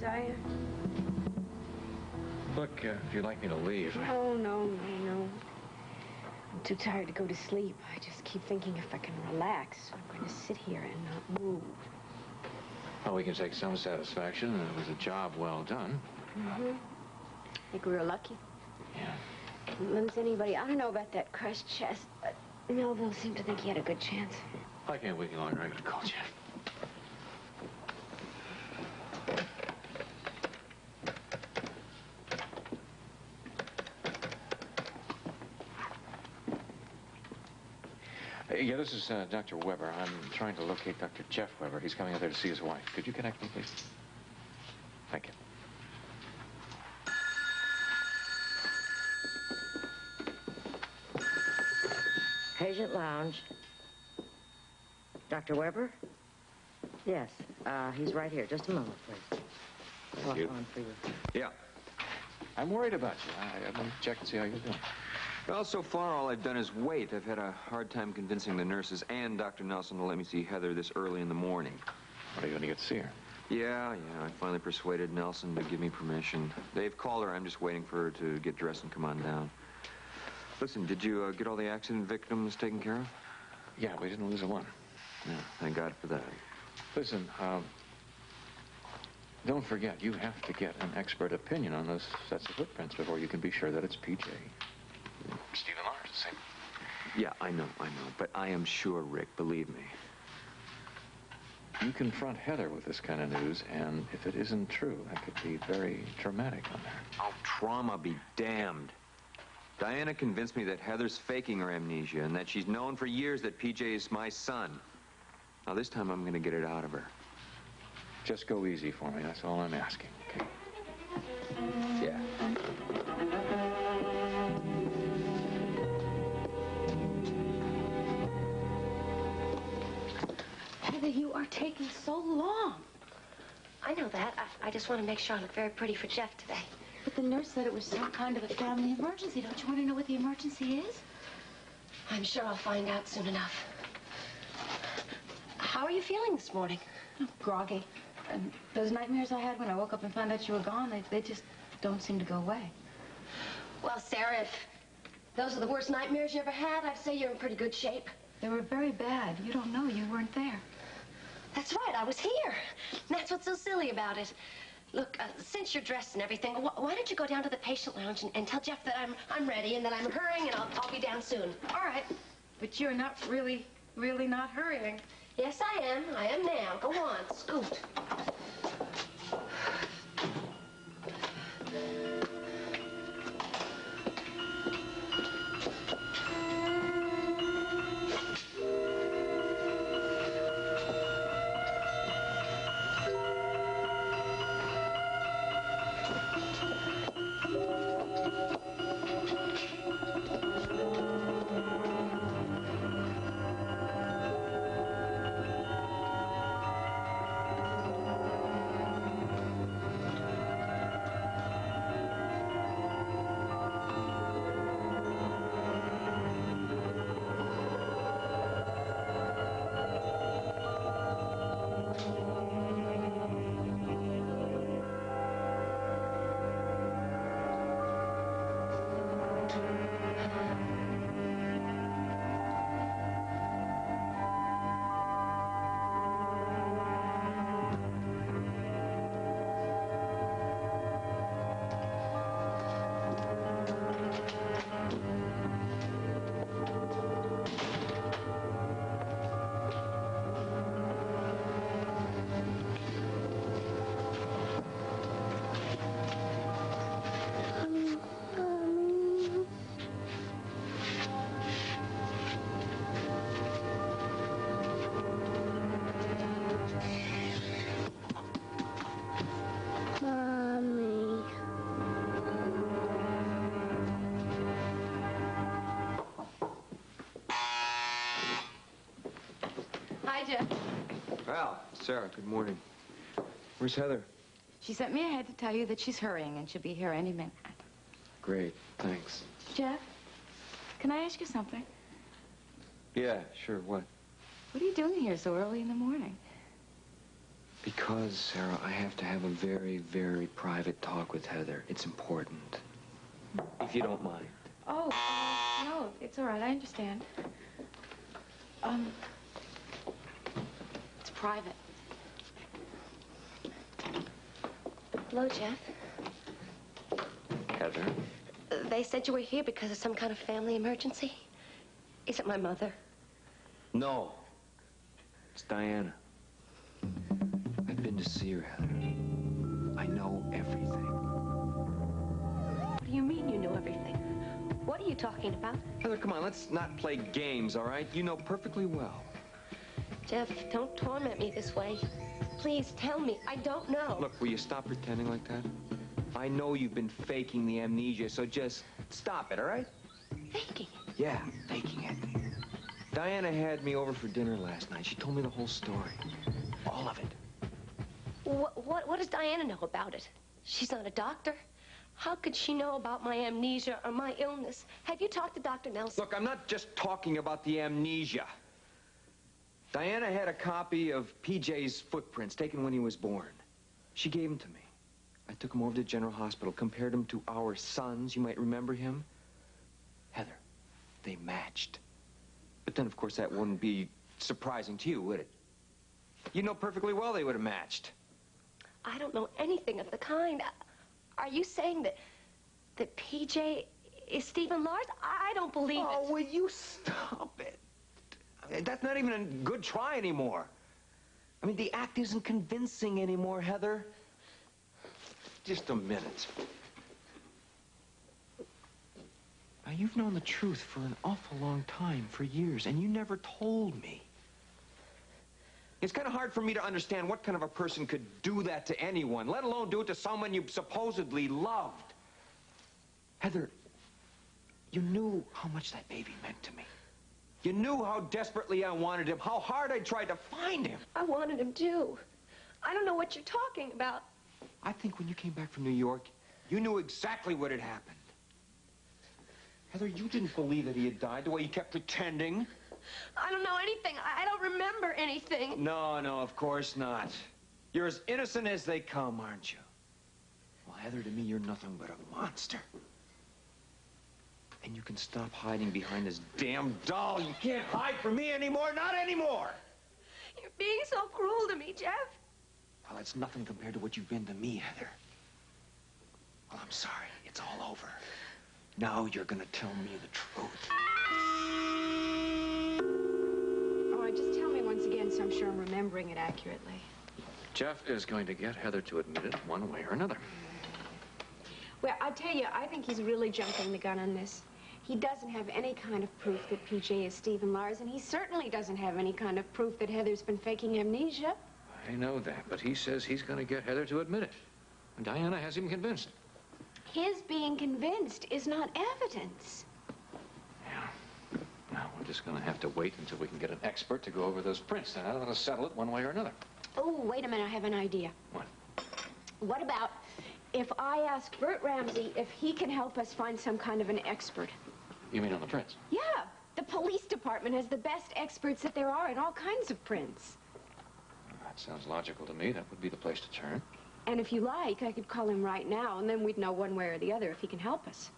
are you? Look, if you'd like me to leave. No. I'm too tired to go to sleep. I just keep thinking if I can relax, I'm going to sit here and not move. Well, we can take some satisfaction. It was a job well done. Mm-hmm. I think we were lucky. Yeah. Does anybody, I don't know about that crushed chest, but Melville seemed to think he had a good chance. I can't wait any longer. I'm going to call Jeff. Yeah, this is Dr. Weber. I'm trying to locate Dr. Jeff Weber. He's coming out there to see his wife. Could you connect me, please? Thank you. Patient lounge. Dr. Weber? Yes, he's right here. Just a moment, please. Thank you. On for you. Yeah. I'm worried about you. I'm going to check and see how you're doing. Well, so far, all I've done is wait. I've had a hard time convincing the nurses and Dr. Nelson to let me see Heather this early in the morning. Are you going to get to see her? Yeah, I finally persuaded Nelson to give me permission. They've called her. I'm just waiting for her to get dressed and come on down. Listen, did you get all the accident victims taken care of? Yeah, we didn't lose a one. Yeah, thank God for that. Listen, don't forget, you have to get an expert opinion on those sets of footprints before you can be sure that it's PJ. Stephen Lars, the same. Yeah, I know. But I am sure, Rick, believe me. You confront Heather with this kind of news, and if it isn't true, that could be very traumatic on her. Oh, trauma be damned. Diana convinced me that Heather's faking her amnesia and that she's known for years that PJ is my son. Now, this time I'm going to get it out of her. Just go easy for me. That's all I'm asking, okay? Yeah. Heather, you are taking so long. I know that. I just want to make sure I look very pretty for Jeff today. But the nurse said it was some kind of a family emergency. Don't you want to know what the emergency is? I'm sure I'll find out soon enough. How are you feeling this morning? Oh, groggy. And those nightmares I had when I woke up and found out you were gone, they just don't seem to go away. Well, Sarah, if those are the worst nightmares you ever had, I'd say you're in pretty good shape. They were very bad. You don't know. You weren't there. That's right. I was here. And that's what's so silly about it. Look, since you're dressed and everything, why don't you go down to the patient lounge and tell Jeff that I'm ready and that I'm hurrying and I'll be down soon. All right. But you're not really not hurrying. Yes, I am. I am now. Go on, scoot. Hi, Jeff. Well, Sarah, good morning. Where's Heather? She sent me ahead to tell you that she's hurrying and she'll be here any minute. Great, thanks. Jeff, can I ask you something? Yeah, sure, what? What are you doing here so early in the morning? Because, Sarah, I have to have a very, very private talk with Heather. It's important. If you don't mind. Oh, no, it's all right. I understand. It's private. Hello, Jeff. Heather? They said you were here because of some kind of family emergency. Is it my mother? No. It's Diana. I've been to see her, Heather. I know everything. What do you mean you know everything? What are you talking about? Heather, come on, let's not play games, all right? You know perfectly well. Jeff, don't torment me this way. Please tell me. I don't know. Look, will you stop pretending like that? I know you've been faking the amnesia, so just stop it, all right? Faking it. Yeah, faking it. Diana had me over for dinner last night. She told me the whole story. All of it. What does Diana know about it? She's not a doctor. How could she know about my amnesia or my illness? Have you talked to Dr. Nelson? Look, I'm not just talking about the amnesia. Diana had a copy of PJ's footprints taken when he was born. She gave them to me. I took him over to General Hospital, compared him to our sons. You might remember him. Heather, they matched. But then, of course, that wouldn't be surprising to you, would it? You know perfectly well they would have matched. I don't know anything of the kind. Are you saying that PJ is Stephen Lars? I don't believe it. Oh, will you stop it? I mean, that's not even a good try anymore. I mean, the act isn't convincing anymore, Heather. Just a minute. Now, you've known the truth for an awful long time, for years, and you never told me. It's kind of hard for me to understand what kind of a person could do that to anyone, let alone do it to someone you supposedly loved. Heather, you knew how much that baby meant to me. You knew how desperately I wanted him, how hard I tried to find him. I wanted him too. I don't know what you're talking about. I think when you came back from New York, you knew exactly what had happened. Heather, you didn't believe that he had died the way you kept pretending. I don't know anything. I don't remember anything. No, of course not. You're as innocent as they come, aren't you? Well, Heather, to me, you're nothing but a monster. And you can stop hiding behind this damn doll. You can't hide from me anymore, not anymore. You're being so cruel to me, Jeff. Well, it's nothing compared to what you've been to me, Heather. Well, I'm sorry. It's all over. Now you're gonna tell me the truth. All right, just tell me once again so I'm sure I'm remembering it accurately. Jeff is going to get Heather to admit it one way or another. Well, I tell you, I think he's really jumping the gun on this. He doesn't have any kind of proof that PJ is Stephen Lars, and he certainly doesn't have any kind of proof that Heather's been faking amnesia. I know that, but he says he's going to get Heather to admit it. And Diana has him convinced. His being convinced is not evidence. Yeah. Now, we're just going to have to wait until we can get an expert to go over those prints. Then that'll settle it one way or another. Oh, wait a minute, I have an idea. What? What about if I ask Bert Ramsey if he can help us find some kind of an expert? You mean on the prints? Yeah, the police department has the best experts that there are in all kinds of prints. That sounds logical to me. That would be the place to turn. And if you like, I could call him right now, and then we'd know one way or the other if he can help us.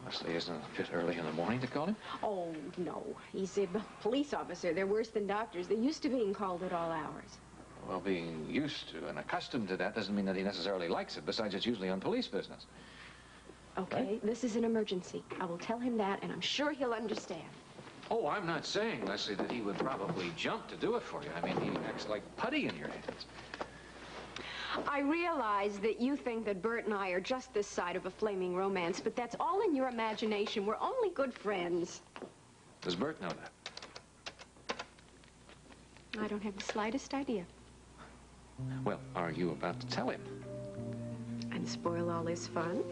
Lesley, isn't it a bit early in the morning to call him? Oh, no. He's a police officer. They're worse than doctors. They're used to being called at all hours. Well, being used to and accustomed to that doesn't mean that he necessarily likes it. Besides, it's usually on police business. Okay, Right? This is an emergency. I will tell him that, and I'm sure he'll understand. Oh, I'm not saying, Lesley, that he would probably jump to do it for you. I mean, he acts like putty in your hands. I realize that you think that Bert and I are just this side of a flaming romance, but that's all in your imagination. We're only good friends. Does Bert know that? I don't have the slightest idea. Well, are you about to tell him? And spoil all his fun?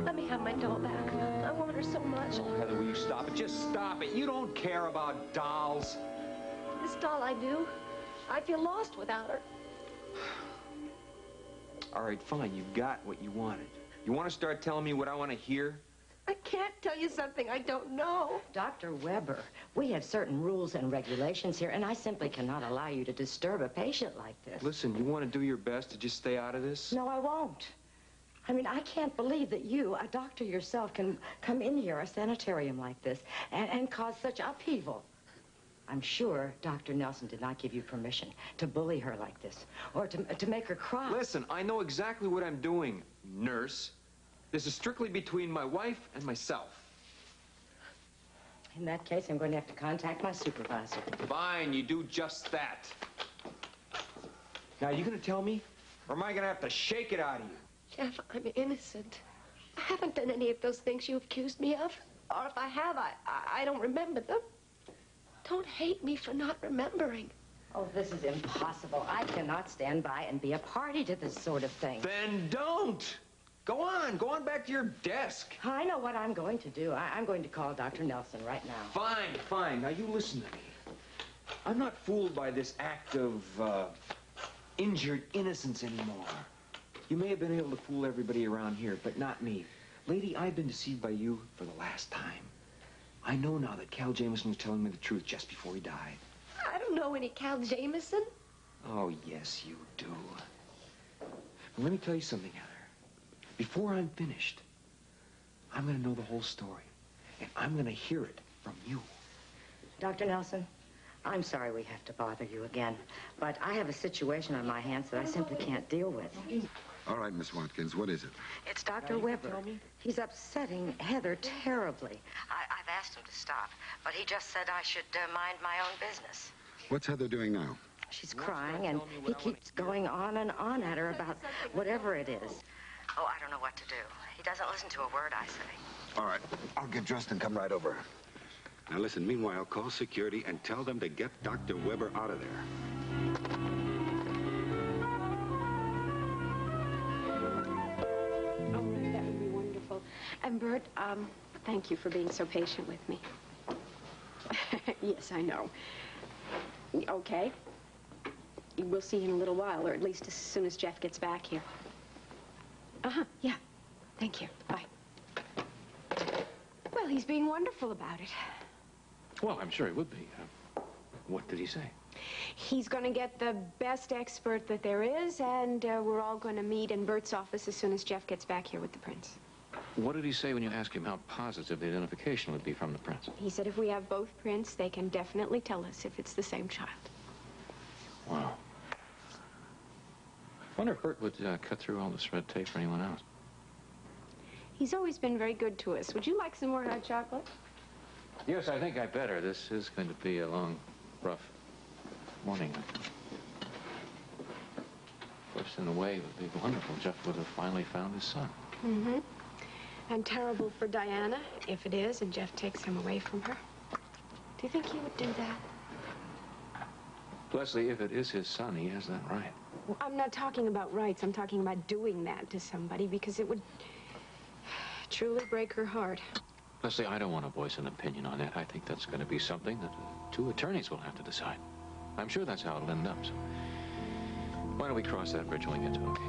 Let me have my doll back. I want her so much. Oh, Heather, will you stop it? Just stop it. You don't care about dolls. This doll I do. I feel lost without her. All right, fine. You've got what you wanted. You want to start telling me what I want to hear? I can't tell you something I don't know. Dr. Weber, we have certain rules and regulations here, and I simply cannot allow you to disturb a patient like this. Listen, you want to do your best to just stay out of this? No, I won't. I mean, I can't believe that you, a doctor yourself, can come in here, a sanitarium like this, and cause such upheaval. I'm sure Dr. Nelson did not give you permission to bully her like this, or to make her cry. Listen, I know exactly what I'm doing, nurse. This is strictly between my wife and myself. In that case, I'm going to have to contact my supervisor. Fine, you do just that. Now, are you going to tell me, or am I going to have to shake it out of you? Jeff, I'm innocent. I haven't done any of those things you accused me of. Or if I have, I don't remember them. Don't hate me for not remembering. Oh, this is impossible. I cannot stand by and be a party to this sort of thing. Then don't. Go on back to your desk. I know what I'm going to do. I'm going to call Dr. Nelson right now. Fine. Now, you listen to me. I'm not fooled by this act of injured innocence anymore. You may have been able to fool everybody around here, but not me. Lady, I've been deceived by you for the last time. I know now that Cal Jameson was telling me the truth just before he died. I don't know any Cal Jameson. Oh, yes, you do. Well, let me tell you something, Heather. Before I'm finished, I'm going to know the whole story. And I'm going to hear it from you. Dr. Nelson, I'm sorry we have to bother you again, but I have a situation on my hands that I simply can't deal with. All right, Miss Watkins, what is it? It's Dr. Weber. He's upsetting Heather terribly. I've asked him to stop, but he just said I should mind my own business. What's Heather doing now? She's crying, and he keeps going on and on at her about whatever it is. Oh, I don't know what to do. He doesn't listen to a word I say. All right, I'll get dressed and come right over. Now listen, meanwhile, call security and tell them to get Dr. Weber out of there. That would be wonderful. And Bert, thank you for being so patient with me. Yes, I know. Okay. We'll see you in a little while, or at least as soon as Jeff gets back here. Yeah. Thank you. Bye. Well, he's being wonderful about it. Well, I'm sure he would be. What did he say? He's going to get the best expert that there is, and we're all going to meet in Bert's office as soon as Jeff gets back here with the prints. What did he say when you asked him how positive the identification would be from the prints? He said if we have both prints, they can definitely tell us if it's the same child. Wow. I wonder if Bert would cut through all this red tape for anyone else. He's always been very good to us. Would you like some more hot chocolate? Yes, I think I better. This is going to be a long, rough morning. Of course, in a way, it would be wonderful. Jeff would have finally found his son. Mm-hmm. And terrible for Diana, if it is, and Jeff takes him away from her. Do you think he would do that? Lesley, if it is his son, he has that right. Well, I'm not talking about rights. I'm talking about doing that to somebody, because it would truly break her heart. Lesley, I don't want to voice an opinion on that. I think that's going to be something that two attorneys will have to decide. I'm sure that's how it'll end up. So why don't we cross that bridge when we get to it, okay?